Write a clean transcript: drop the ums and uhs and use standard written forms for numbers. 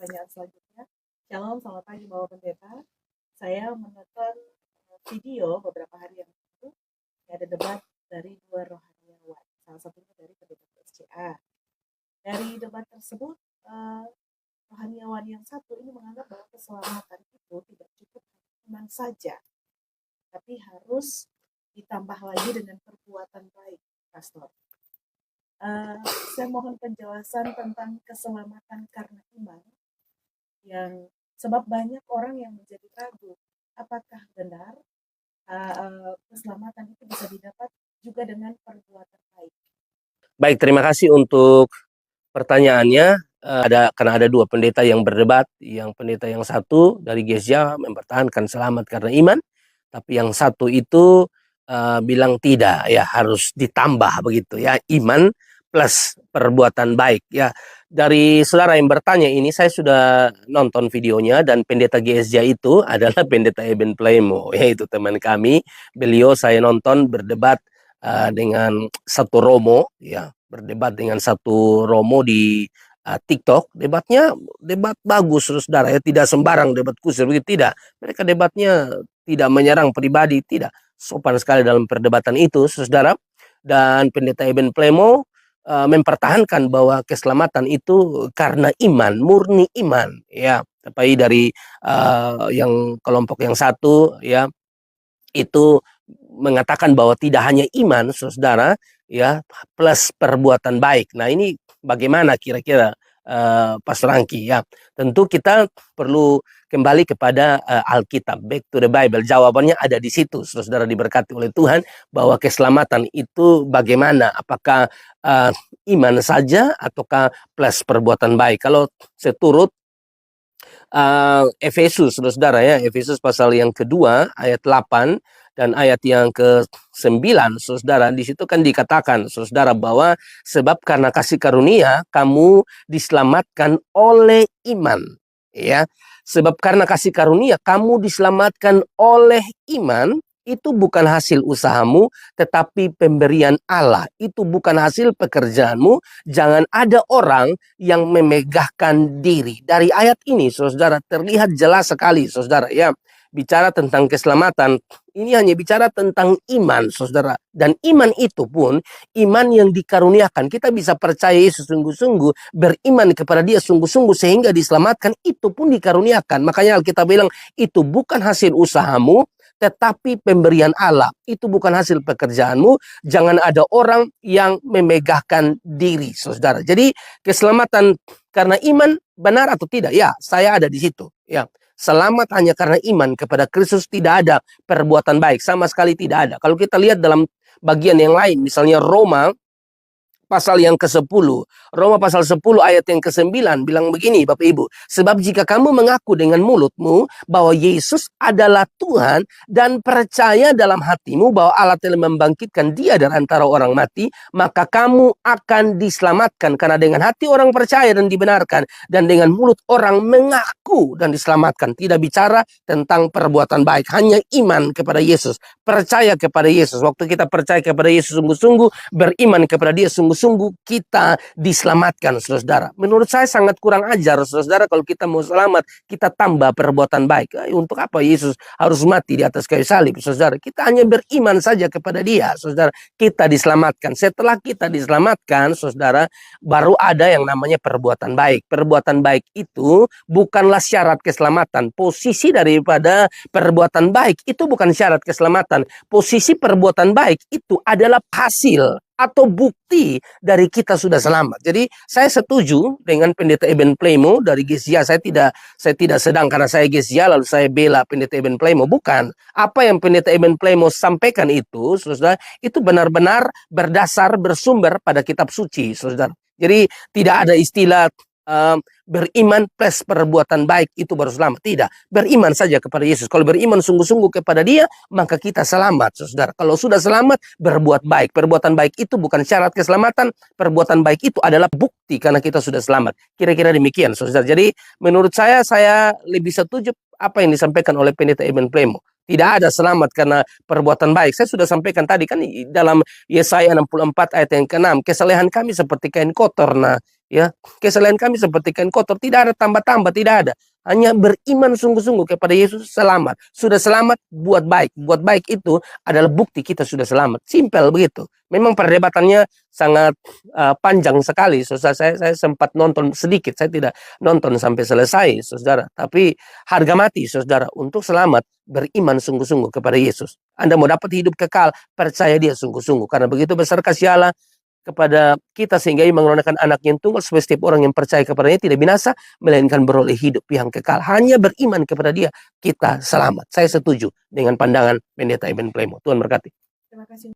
pertanyaan selanjutnya. Shalom, selamat pagi Bapak Pendeta. Saya menonton video beberapa hari yang lalu, ada debat dari dua rohaniawan, salah satunya dari Pendeta PSCA. Dari debat tersebut, rohaniawan yang satu ini menganggap bahwa keselamatan itu tidak cukup iman saja, tapi harus ditambah lagi dengan perbuatan baik, Pastor. Saya mohon penjelasan tentang keselamatan karena iman, yang sebab banyak orang yang menjadi ragu apakah benar keselamatan itu bisa didapat juga dengan perbuatan baik. Baik, terima kasih untuk pertanyaannya. Karena ada dua pendeta yang berdebat. Yang pendeta yang satu dari Gereja mempertahankan selamat karena iman, tapi yang satu itu bilang tidak, ya harus ditambah begitu ya, iman plus perbuatan baik ya. Dari saudara yang bertanya ini, saya sudah nonton videonya, dan pendeta GSJ itu adalah pendeta Eben Plemo, yaitu teman kami. Beliau saya nonton berdebat dengan satu romo, ya, berdebat dengan satu romo di TikTok. Debatnya debat bagus, saudara ya, tidak sembarang debat kusir begitu, tidak. Mereka debatnya tidak menyerang pribadi, tidak, sopan sekali dalam perdebatan itu, saudara. Dan pendeta Eben Plemo mempertahankan bahwa keselamatan itu karena iman, murni iman, ya. Tapi dari yang kelompok yang satu, ya, itu mengatakan bahwa tidak hanya iman, saudara, ya, plus perbuatan baik. Nah, ini bagaimana kira-kira Pas Rangki, ya? Tentu kita perlu kembali kepada Alkitab, back to the Bible. Jawabannya ada di situ, saudara, diberkati oleh Tuhan, bahwa keselamatan itu bagaimana? Apakah iman saja ataukah plus perbuatan baik? Kalau seturut Efesus, saudara ya, Efesus pasal yang kedua ayat 8 dan ayat yang ke-9, saudara, di situ kan dikatakan, saudara, bahwa sebab karena kasih karunia kamu diselamatkan oleh iman, ya. Sebab karena kasih karunia kamu diselamatkan oleh iman. Itu bukan hasil usahamu, tetapi pemberian Allah. Itu bukan hasil pekerjaanmu. Jangan ada orang yang memegahkan diri. Dari ayat ini, saudara, terlihat jelas sekali, saudara, ya. Bicara tentang keselamatan, ini hanya bicara tentang iman, saudara. Dan iman itu pun, iman yang dikaruniakan. Kita bisa percaya Yesus sungguh-sungguh, beriman kepada Dia sungguh-sungguh sehingga diselamatkan, itu pun dikaruniakan. Makanya Alkitab bilang, itu bukan hasil usahamu, tetapi pemberian Allah. Itu bukan hasil pekerjaanmu. Jangan ada orang yang memegahkan diri, saudara. Jadi keselamatan karena iman benar atau tidak? Ya, saya ada di situ. Ya, selamat hanya karena iman kepada Kristus, tidak ada perbuatan baik, sama sekali tidak ada. Kalau kita lihat dalam bagian yang lain, misalnya Roma pasal yang ke-10. Roma pasal 10 ayat yang ke-9 bilang begini, Bapak Ibu. Sebab jika kamu mengaku dengan mulutmu bahwa Yesus adalah Tuhan dan percaya dalam hatimu bahwa Allah telah membangkitkan Dia dari antara orang mati, maka kamu akan diselamatkan. Karena dengan hati orang percaya dan dibenarkan, dan dengan mulut orang mengaku dan diselamatkan. Tidak bicara tentang perbuatan baik, hanya iman kepada Yesus, percaya kepada Yesus. Waktu kita percaya kepada Yesus sungguh-sungguh, beriman kepada Dia sungguh-sungguh, kita diselamatkan, saudara. Menurut saya sangat kurang ajar, saudara, kalau kita mau selamat, kita tambah perbuatan baik. Untuk apa Yesus harus mati di atas kayu salib, saudara? Kita hanya beriman saja kepada Dia, saudara. Kita diselamatkan. Setelah kita diselamatkan, saudara, baru ada yang namanya perbuatan baik. Perbuatan baik itu bukanlah syarat keselamatan. Posisi daripada perbuatan baik itu bukan syarat keselamatan. Posisi perbuatan baik itu adalah hasil atau bukti dari kita sudah selamat. Jadi saya setuju dengan pendeta Eben Plemo dari Gesia. Saya tidak sedang karena saya Gesia lalu saya bela pendeta Eben Plemo. Bukan. Apa yang pendeta Eben Plemo sampaikan itu, saudara, itu benar-benar berdasar, bersumber pada kitab suci, saudara. Jadi tidak ada istilah beriman plus perbuatan baik itu baru selamat. Tidak. Beriman saja kepada Yesus. Kalau beriman sungguh-sungguh kepada Dia, maka kita selamat, saudara. Kalau sudah selamat, berbuat baik. Perbuatan baik itu bukan syarat keselamatan. Perbuatan baik itu adalah bukti karena kita sudah selamat. Kira-kira demikian, saudara. Jadi menurut saya lebih setuju apa yang disampaikan oleh pendeta Eben Plemo. Tidak ada selamat karena perbuatan baik. Saya sudah sampaikan tadi kan dalam Yesaya 64 ayat yang ke-6. Kesalehan kami seperti kain kotor. Nah, Ya, kesalahan kami seperti kain kotor, tidak ada tambah-tambah, tidak ada. Hanya beriman sungguh-sungguh kepada Yesus, selamat. Sudah selamat, buat baik. Buat baik itu adalah bukti kita sudah selamat. Simpel begitu. Memang perdebatannya sangat panjang sekali. Saya sempat nonton sedikit, saya tidak nonton sampai selesai, saudara. Tapi harga mati, saudara, untuk selamat, beriman sungguh-sungguh kepada Yesus. Anda mau dapat hidup kekal, percaya dia sungguh-sungguh. Karena begitu besar kasih Allah kepada kita sehingga ia menurunkan anak yang tunggal supaya setiap orang yang percaya kepadanya tidak binasa melainkan beroleh hidup yang kekal. Hanya beriman kepada dia kita selamat. Saya setuju dengan pandangan Pendeta Eben Plemo. Tuhan berkati. Terima kasih.